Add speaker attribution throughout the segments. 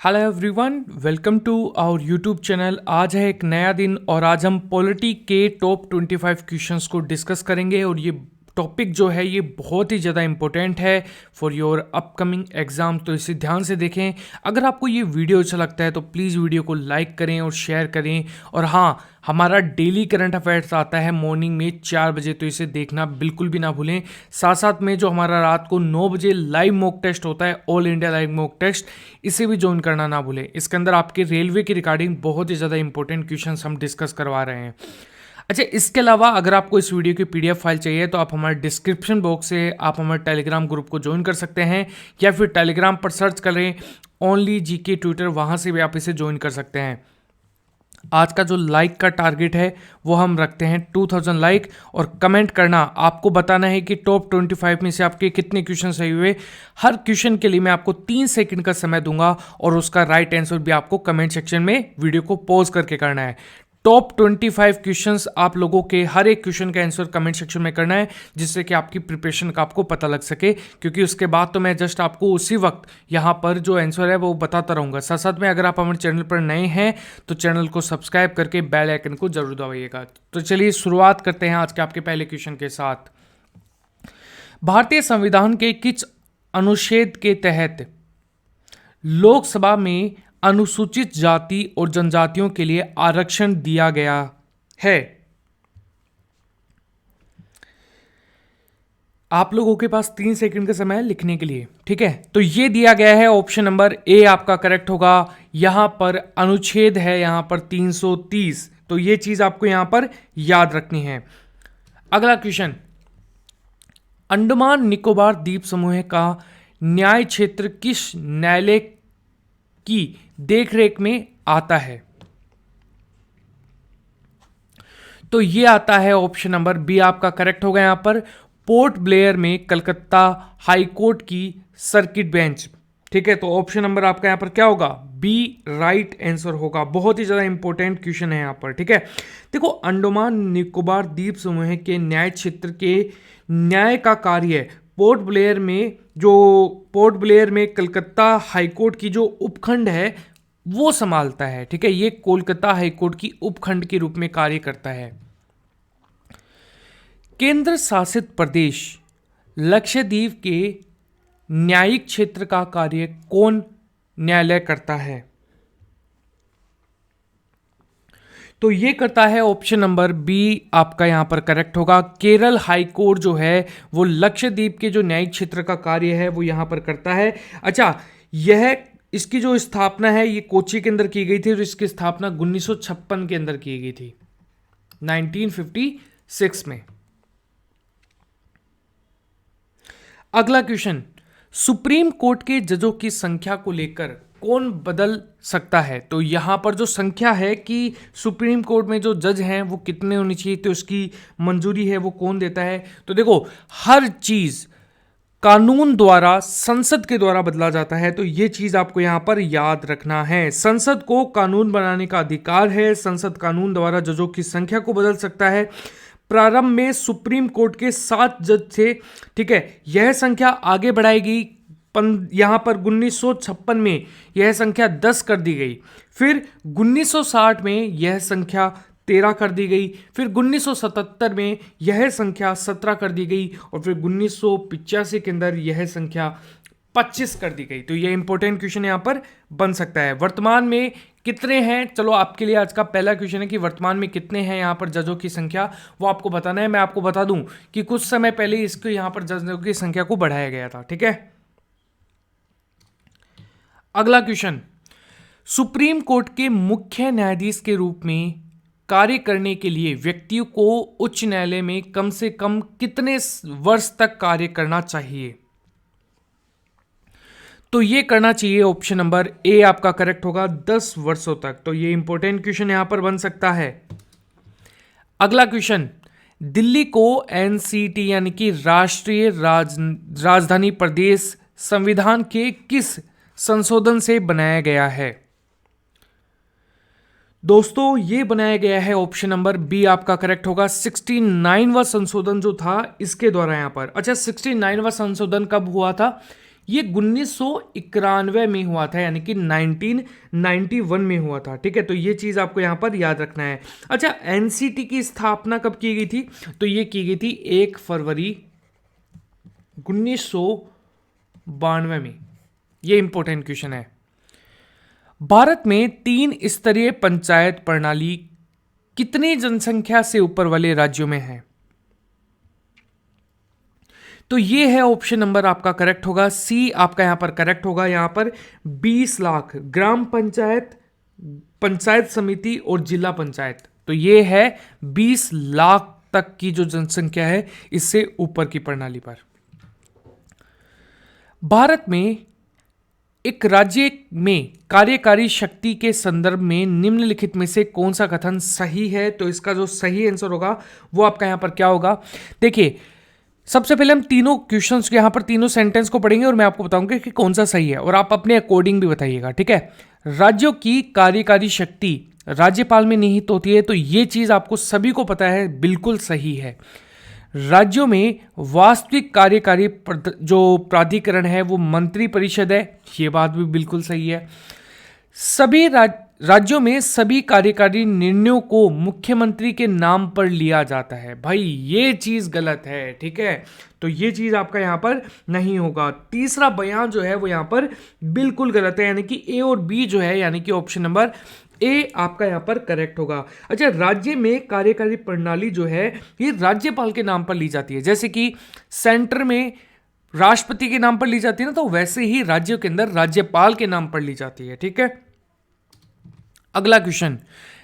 Speaker 1: Hello everyone, welcome to our YouTube channel. आज है एक नया दिन और आज हम पॉलिटी के टॉप 25 क्वेश्चंस को डिस्कस करेंगे और ये टॉपिक जो है ये बहुत ही ज़्यादा इंपॉर्टेंट है फॉर योर अपकमिंग एग्ज़ाम। तो इसे ध्यान से देखें। अगर आपको ये वीडियो अच्छा लगता है तो प्लीज़ वीडियो को लाइक करें और शेयर करें। और हाँ, हमारा डेली करंट अफेयर्स आता है मॉर्निंग में 4 बजे, तो इसे देखना बिल्कुल भी ना भूलें। साथ साथ में जो हमारा रात को 9 बजे लाइव मॉक टेस्ट होता है, all India live mock test, इसे भी ज्वाइन करना ना भूलें। इसके अंदर आपके रेलवे की रिगार्डिंग बहुत ही ज़्यादा इंपॉर्टेंट क्वेश्चन हम डिस्कस करवा रहे हैं। अच्छा, इसके अलावा अगर आपको इस वीडियो की पीडीएफ फाइल चाहिए तो आप हमारे डिस्क्रिप्शन बॉक्स से आप हमारे टेलीग्राम ग्रुप को ज्वाइन कर सकते हैं, या फिर टेलीग्राम पर सर्च करें ओनली जीके ट्विटर, वहाँ से भी आप इसे ज्वाइन कर सकते हैं। आज का जो लाइक का टारगेट है वो हम रखते हैं 2000 लाइक, और कमेंट करना, आपको बताना है कि टॉप 25 में से आपके कितने क्वेश्चन सही हुए। हर क्वेश्चन के लिए मैं आपको 3 सेकंड का समय दूंगा और उसका राइट आंसर भी आपको कमेंट सेक्शन में वीडियो को पॉज करके करना है। टॉप 25 क्वेश्चंस आप लोगों के हर एक क्वेश्चन का आंसर कमेंट सेक्शन में करना है, जिससे कि आपकी प्रिपरेशन का आपको पता लग सके, क्योंकि उसके बाद तो मैं जस्ट आपको उसी वक्त यहाँ पर जो आंसर है वो बताता रहूँगा। साथ साथ में अगर आप हमारे चैनल पर नए हैं तो चैनल को सब्सक्राइब करके बेल आइकन को जरूर दबाइएगा। तो चलिए शुरुआत करते हैं आज के आपके पहले क्वेश्चन के साथ। भारतीय संविधान के किस अनुच्छेद के तहत लोकसभा में अनुसूचित जाति और जनजातियों के लिए आरक्षण दिया गया है? आप लोगों के पास 3 सेकंड का समय है लिखने के लिए, ठीक है। तो ये दिया गया है, ऑप्शन नंबर ए आपका करेक्ट होगा। यहां पर अनुच्छेद है यहां पर 330, तो ये चीज आपको यहां पर याद रखनी है। अगला क्वेश्चन, अंडमान निकोबार द्वीप समूह का न्याय क्षेत्र किस न्यायालय की देखरेख में आता है? तो ये आता है ऑप्शन नंबर बी आपका करेक्ट होगा। यहां पर पोर्ट ब्लेयर में कलकत्ता हाई कोर्ट की सर्किट बेंच, ठीक है। तो ऑप्शन नंबर आपका यहां पर क्या होगा? बी राइट आंसर होगा। बहुत ही ज्यादा इंपॉर्टेंट क्वेश्चन है यहां पर, ठीक है। देखो, अंडमान निकोबार द्वीप समूह के न्याय क्षेत्र के न्याय का कार्य पोर्ट ब्लेयर में कलकत्ता हाईकोर्ट की जो उपखंड है वो संभालता है, ठीक है। ये कोलकाता हाईकोर्ट की उपखंड के रूप में कार्य करता है। केंद्र शासित प्रदेश लक्षद्वीप के न्यायिक क्षेत्र का कार्य कौन न्यायालय करता है? तो ये करता है ऑप्शन नंबर बी आपका यहां पर करेक्ट होगा। केरल हाई कोर्ट जो है वो लक्षद्वीप के जो न्यायिक क्षेत्र का कार्य है वो यहां पर करता है। अच्छा, इसकी जो स्थापना है ये कोच्चि के अंदर की गई थी और इसकी स्थापना 1956 के अंदर की गई थी, 1956 में। अगला क्वेश्चन, सुप्रीम कोर्ट के जजों की संख्या को लेकर कौन बदल सकता है? तो यहां पर जो संख्या है कि सुप्रीम कोर्ट में जो जज हैं वो कितने होनी चाहिए, तो उसकी मंजूरी है वो कौन देता है? तो देखो, हर चीज कानून द्वारा, संसद के द्वारा बदला जाता है, तो ये चीज आपको यहां पर याद रखना है। संसद को कानून बनाने का अधिकार है। संसद कानून द्वारा जजों की संख्या को बदल सकता है। प्रारंभ में सुप्रीम कोर्ट के 7 जज थे, ठीक है। यह संख्या आगे बढ़ाएगी, यहां पर 1956 में यह संख्या 10 कर दी गई। फिर 1960 में यह संख्या 13 कर दी गई। फिर 1977 में यह संख्या 17 कर दी गई और फिर 1985 के अंदर यह संख्या 25 कर दी गई। तो यह इंपॉर्टेंट क्वेश्चन यहां पर बन सकता है। वर्तमान में कितने हैं? चलो, आपके लिए आज का पहला क्वेश्चन है कि वर्तमान में कितने हैं यहां पर जजों की संख्या, वो आपको बताना है। मैं आपको बता दूं कि कुछ समय पहले इसको यहां पर जजों की संख्या को बढ़ाया गया था, ठीक है। अगला क्वेश्चन, सुप्रीम कोर्ट के मुख्य न्यायाधीश के रूप में कार्य करने के लिए व्यक्तियों को उच्च न्यायालय में कम से कम कितने वर्ष तक कार्य करना चाहिए? तो ये करना चाहिए, ऑप्शन नंबर ए आपका करेक्ट होगा, 10 वर्षों तक। तो ये इंपॉर्टेंट क्वेश्चन यहां पर बन सकता है। अगला क्वेश्चन, दिल्ली को एनसीटी यानी कि राष्ट्रीय राजधानी प्रदेश संविधान के किस संशोधन से बनाया गया है? दोस्तों, ये बनाया गया है, ऑप्शन नंबर बी आपका करेक्ट होगा, 69वां संशोधन जो था इसके द्वारा यहां पर। अच्छा, 69वां संशोधन कब हुआ था? ये 1991 में हुआ था, यानी कि 1991 में हुआ था। ठीक है, तो ये चीज आपको यहां पर याद रखना है। अच्छा, एनसीटी की स्थापना कब की गई थी? तो ये की गई थी 1 फरवरी 1992 में। ये इंपॉर्टेंट क्वेश्चन है। भारत में 3 स्तरीय पंचायत प्रणाली कितनी जनसंख्या से ऊपर वाले राज्यों में है? तो ये है ऑप्शन नंबर आपका करेक्ट होगा, सी आपका यहां पर करेक्ट होगा। यहां पर 20 लाख ग्राम पंचायत, पंचायत समिति और जिला पंचायत, तो ये है 20 लाख तक की जो जनसंख्या है इससे ऊपर की प्रणाली पर। भारत में एक राज्य में कार्यकारी शक्ति के संदर्भ में निम्नलिखित में से कौन सा कथन सही है? तो इसका जो सही आंसर होगा वो आपका यहां पर क्या होगा? देखिए, सबसे पहले हम तीनों क्वेश्चंस यहां पर तीनों सेंटेंस को पढ़ेंगे और मैं आपको बताऊंगा कि कौन सा सही है, और आप अपने अकॉर्डिंग भी बताइएगा। ठीक है, राज्यों की कार्यकारी शक्ति राज्यपाल में निहित होती है, तो ये चीज आपको सभी को पता है, बिल्कुल सही है। राज्यों में वास्तविक कार्यकारी जो प्राधिकरण है वो मंत्री परिषद है, ये बात भी बिल्कुल सही है। सभी राज्यों में सभी कार्यकारी निर्णयों को मुख्यमंत्री के नाम पर लिया जाता है, भाई ये चीज गलत है। ठीक है, तो ये चीज आपका यहां पर नहीं होगा। तीसरा बयान जो है वो यहां पर बिल्कुल गलत है, यानी कि ए और बी जो है, यानी कि ऑप्शन नंबर ए आपका यहां पर करेक्ट होगा। अच्छा, राज्य में कार्यकारी प्रणाली जो है ये राज्यपाल के नाम पर ली जाती है, जैसे कि सेंटर में राष्ट्रपति के नाम पर ली जाती है ना, तो वैसे ही राज्यों के अंदर राज्यपाल के नाम पर ली जाती है। ठीक है, अगला क्वेश्चन,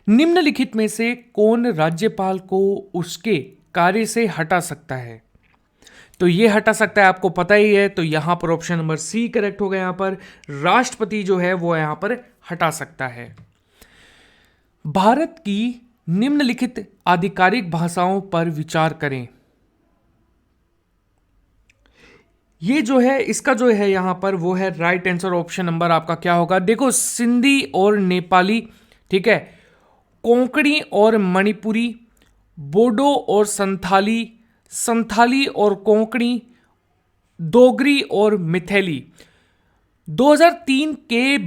Speaker 1: निम्नलिखित में से कौन राज्यपाल को उसके कार्य से हटा सकता है? तो ये हटा सकता है, आपको पता ही है, तो यहां पर ऑप्शन नंबर सी करेक्ट होगा। यहां पर राष्ट्रपति जो है वो यहां पर हटा सकता है। भारत की निम्नलिखित आधिकारिक भाषाओं पर विचार करें। ये जो है इसका जो है यहां पर वो है राइट आंसर, ऑप्शन नंबर आपका क्या होगा? देखो, सिंधी और नेपाली, ठीक है, कोंकणी और मणिपुरी, बोडो और संथाली, संथाली और कोंकणी, डोगरी और मिथैली। 2003 के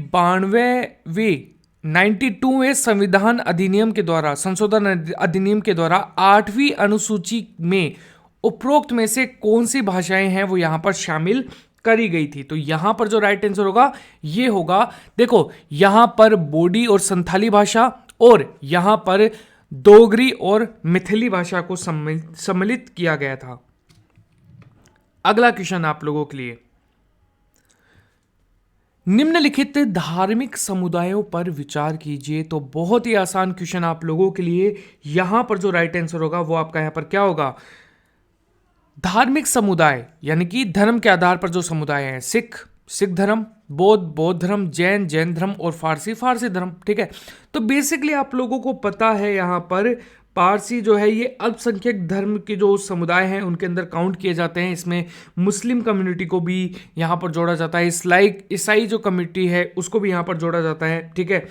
Speaker 1: 92वें संविधान अधिनियम के द्वारा, संशोधन अधिनियम के द्वारा 8वीं अनुसूची में उपरोक्त में से कौन सी भाषाएं हैं वो यहां पर शामिल करी गई थी? तो यहां पर जो राइट आंसर होगा ये होगा, देखो यहां पर बोडी और संथाली भाषा और यहां पर डोगरी और मिथिली भाषा को सम्मिलित किया गया था। अगला क्वेश्चन आप लोगों के लिए, निम्नलिखित धार्मिक समुदायों पर विचार कीजिए। तो बहुत ही आसान क्वेश्चन आप लोगों के लिए। यहां पर जो राइट आंसर होगा वो आपका यहां पर क्या होगा? धार्मिक समुदाय यानी कि धर्म के आधार पर जो समुदाय है, सिख धर्म, बौद्ध धर्म, जैन धर्म और फारसी धर्म। ठीक है, तो बेसिकली आप लोगों को पता है यहां पर पारसी जो है ये अल्पसंख्यक धर्म के जो समुदाय हैं उनके अंदर काउंट किए जाते हैं। इसमें मुस्लिम कम्युनिटी को भी यहाँ पर जोड़ा जाता है, ईसाई जो कम्युनिटी है उसको भी यहाँ पर जोड़ा जाता है। ठीक है,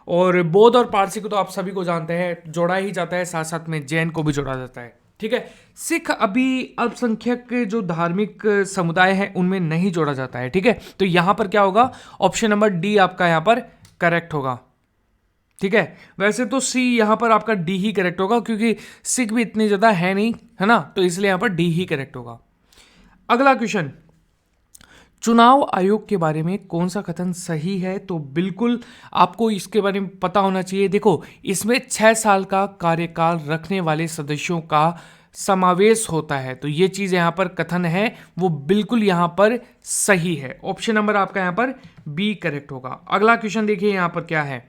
Speaker 1: और बौद्ध और पारसी को तो आप सभी को जानते हैं, जोड़ा ही जाता है, साथ साथ में जैन को भी जोड़ा जाता है। ठीक है, सिख अभी अल्पसंख्यक जो धार्मिक समुदाय है उनमें नहीं जोड़ा जाता है। ठीक है, तो यहां पर क्या होगा? ऑप्शन नंबर डी आपका यहां पर करेक्ट होगा। ठीक है, वैसे तो सी यहां पर आपका डी ही करेक्ट होगा, क्योंकि सिख भी इतनी ज्यादा है नहीं, है ना, तो इसलिए यहां पर डी ही करेक्ट होगा। अगला क्वेश्चन, चुनाव आयोग के बारे में कौन सा कथन सही है? तो बिल्कुल आपको इसके बारे में पता होना चाहिए। देखो, इसमें 6 साल का कार्यकाल रखने वाले सदस्यों का समावेश होता है, तो ये चीज यहां पर कथन है वो बिल्कुल यहां पर सही है। ऑप्शन नंबर आपका यहां पर बी करेक्ट होगा। अगला क्वेश्चन देखिए यहां पर क्या है,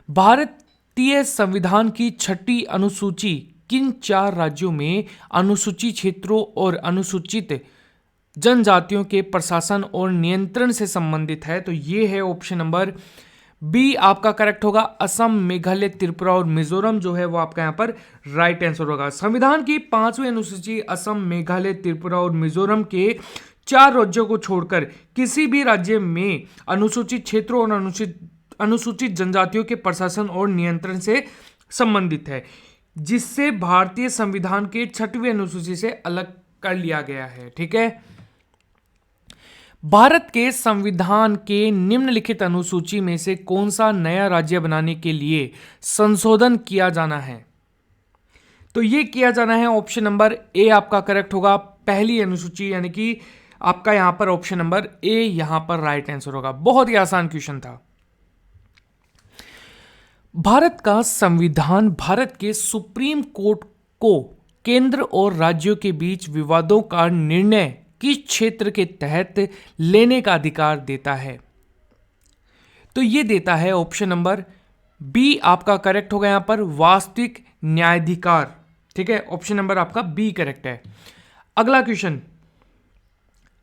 Speaker 1: भारतीय संविधान की 6ठी अनुसूची किन 4 राज्यों में अनुसूचित क्षेत्रों और अनुसूचित जनजातियों के प्रशासन और नियंत्रण से संबंधित है? तो ये है ऑप्शन नंबर बी आपका करेक्ट होगा। असम, मेघालय, त्रिपुरा और मिजोरम जो है वो आपका यहां पर राइट आंसर होगा। संविधान की 5वीं अनुसूची असम, मेघालय, त्रिपुरा और मिजोरम के 4 राज्यों को छोड़कर किसी भी राज्य में अनुसूचित क्षेत्रों और अनुसूचित जनजातियों के प्रशासन और नियंत्रण से संबंधित है, जिससे भारतीय संविधान के 6वीं अनुसूची से अलग कर लिया गया है। ठीक है, भारत के संविधान के निम्नलिखित अनुसूची में से कौन सा नया राज्य बनाने के लिए संशोधन किया जाना है? तो ये किया जाना है ऑप्शन नंबर ए आपका करेक्ट होगा, पहली अनुसूची, यानी कि आपका यहां पर ऑप्शन नंबर ए यहां पर राइट आंसर होगा। बहुत ही आसान क्वेश्चन था। भारत का संविधान भारत के सुप्रीम कोर्ट को केंद्र और राज्यों के बीच विवादों का निर्णय किस क्षेत्र के तहत लेने का अधिकार देता है? तो ये देता है ऑप्शन नंबर बी आपका करेक्ट होगा, यहां पर वास्तविक न्यायाधिकार। ठीक है, ऑप्शन नंबर आपका बी करेक्ट है। अगला क्वेश्चन,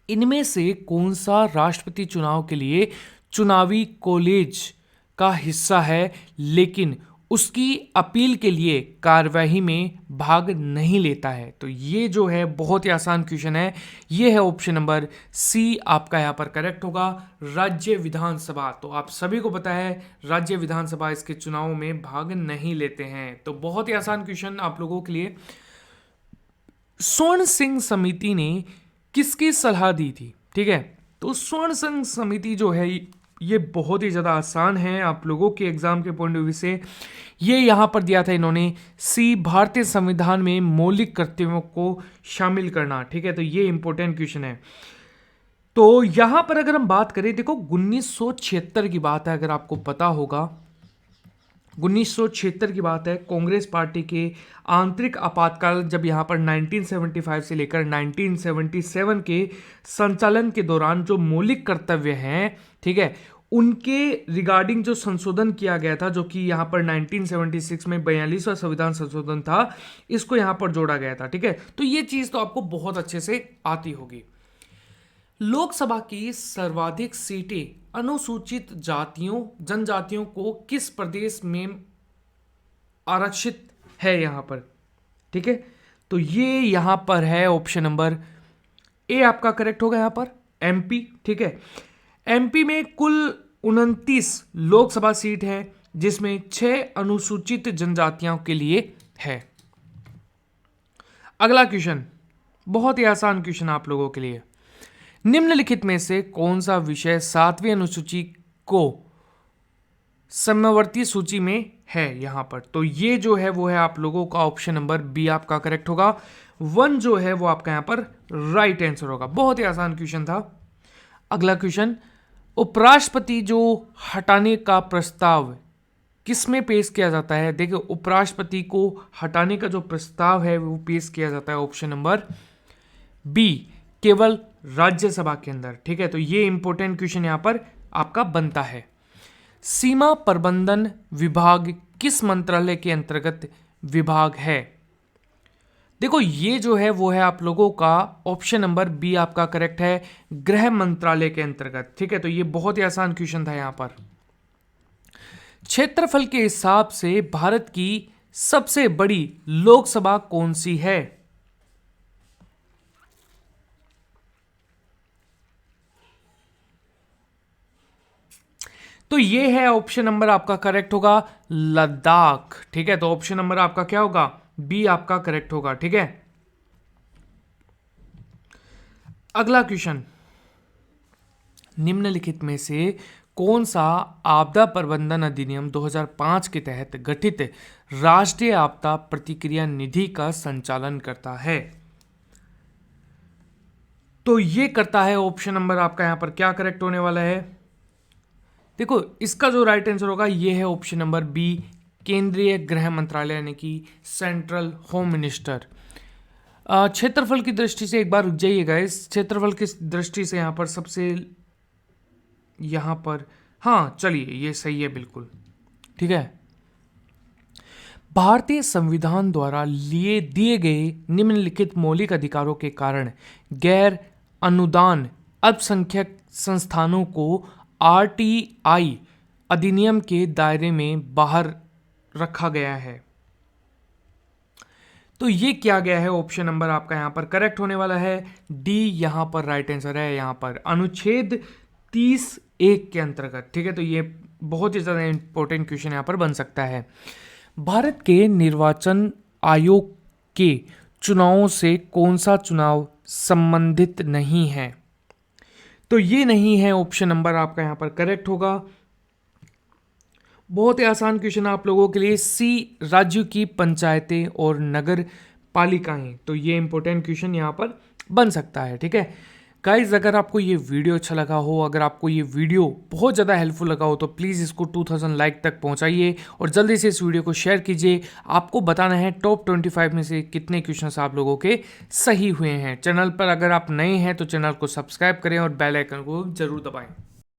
Speaker 1: इनमें से कौन सा राष्ट्रपति चुनाव के लिए चुनावी कॉलेज का हिस्सा है लेकिन उसकी अपील के लिए कार्यवाही में भाग नहीं लेता है? तो ये जो है बहुत ही आसान क्वेश्चन है, ये है ऑप्शन नंबर सी आपका यहां पर करेक्ट होगा, राज्य विधानसभा। तो आप सभी को पता है राज्य विधानसभा इसके चुनाव में भाग नहीं लेते हैं। तो बहुत ही आसान क्वेश्चन आप लोगों के लिए। स्वर्ण सिंह समिति ने किसकी सलाह दी थी? ठीक है, तो स्वर्ण सिंह समिति जो है ये बहुत ही ज़्यादा आसान है आप लोगों के एग्जाम के पॉइंट ऑफ व्यू से। ये यहाँ पर दिया था इन्होंने, सी भारतीय संविधान में मौलिक कर्तव्यों को शामिल करना। ठीक है, तो ये इंपॉर्टेंट क्वेश्चन है। तो यहाँ पर अगर हम बात करें, देखो 1976 की बात है, अगर आपको पता होगा 1976 की बात है, कांग्रेस पार्टी के आंतरिक आपातकाल जब यहाँ पर 1975 से लेकर 1977 के संचालन के दौरान जो मौलिक कर्तव्य हैं, ठीक है, उनके रिगार्डिंग जो संशोधन किया गया था, जो कि यहाँ पर 1976 में 42वां संविधान संशोधन था, इसको यहाँ पर जोड़ा गया था। ठीक है, तो ये चीज़ तो आपको बहुत अच्छे से आती होगी। लोकसभा की सर्वाधिक सीटें अनुसूचित जातियों जनजातियों को किस प्रदेश में आरक्षित है यहाँ पर? ठीक है, तो ये यहाँ पर है ऑप्शन नंबर ए आपका करेक्ट होगा, यहाँ पर एमपी। ठीक है, एमपी में कुल 29 लोकसभा सीट है जिसमें 6 अनुसूचित जनजातियों के लिए है। अगला क्वेश्चन बहुत ही आसान क्वेश्चन आप लोगों के लिए। निम्नलिखित में से कौन सा विषय 7वीं अनुसूची को समवर्ती सूची में है यहाँ पर? तो ये जो है वो है आप लोगों का ऑप्शन नंबर बी आपका करेक्ट होगा, 1 जो है वो आपका यहाँ पर राइट आंसर होगा। बहुत ही आसान क्वेश्चन था। अगला क्वेश्चन, उपराष्ट्रपति जो हटाने का प्रस्ताव किसमें पेश किया जाता है? देखिए, उपराष्ट्रपति को हटाने का जो प्रस्ताव है वो पेश किया जाता है ऑप्शन नंबर बी, केवल राज्यसभा के अंदर। ठीक है, तो ये इंपॉर्टेंट क्वेश्चन यहां पर आपका बनता है। सीमा प्रबंधन विभाग किस मंत्रालय के अंतर्गत विभाग है? देखो, ये जो है वो है आप लोगों का ऑप्शन नंबर बी आपका करेक्ट है, गृह मंत्रालय के अंतर्गत। ठीक है, तो ये बहुत ही आसान क्वेश्चन था यहां पर। क्षेत्रफल के हिसाब से भारत की सबसे बड़ी लोकसभा कौन सी है? तो ये है ऑप्शन नंबर आपका करेक्ट होगा, लद्दाख। ठीक है, तो ऑप्शन नंबर आपका क्या होगा? बी आपका करेक्ट होगा। ठीक है, अगला क्वेश्चन, निम्नलिखित में से कौन सा आपदा प्रबंधन अधिनियम 2005 के तहत गठित राष्ट्रीय आपदा प्रतिक्रिया निधि का संचालन करता है? तो ये करता है ऑप्शन नंबर आपका यहां पर क्या करेक्ट होने वाला है? देखो, इसका जो राइट आंसर होगा ये है ऑप्शन नंबर बी, केंद्रीय गृह मंत्रालय, यानी कि सेंट्रल होम मिनिस्टर। क्षेत्रफल की दृष्टि से एक बार रुक जाइएगा, इस क्षेत्रफल की दृष्टि से यहाँ पर सबसे यहाँ पर, हाँ चलिए ये सही है बिल्कुल। ठीक है, भारतीय संविधान द्वारा लिए दिए गए निम्नलिखित मौलिक अधिकारों के कारण गैर अनुदान अल्पसंख्यक संस्थानों को आरटीआई अधिनियम के दायरे में बाहर रखा गया है। तो ये किया गया है, ऑप्शन नंबर आपका यहां पर करेक्ट होने वाला है, डी यहां पर राइट आंसर है, यहां पर अनुच्छेद 30(1) के अंतर्गत। ठीक है, तो ये बहुत ही ज़्यादा इंपॉर्टेंट क्वेश्चन यहां पर बन सकता है। भारत के निर्वाचन आयोग के चुनावों से कौन सा चुनाव संबंधित नहीं है? तो ये नहीं है, ऑप्शन नंबर आपका यहाँ पर करेक्ट होगा। बहुत ही आसान क्वेश्चन आप लोगों के लिए, सी राज्यों की पंचायतें और नगर पालिकाएं, तो ये इंपॉर्टेंट क्वेश्चन यहाँ पर बन सकता है। ठीक है गाइज, अगर आपको ये वीडियो अच्छा लगा हो, अगर आपको ये वीडियो बहुत ज़्यादा हेल्पफुल लगा हो, तो प्लीज़ इसको 2000 लाइक तक पहुंचाइए और जल्दी से इस वीडियो को शेयर कीजिए। आपको बताना है टॉप 25 में से कितने क्वेश्चंस आप लोगों के सही हुए हैं। चैनल पर अगर आप नए हैं तो चैनल को सब्सक्राइब करें और बेल आइकन को जरूर दबाएं।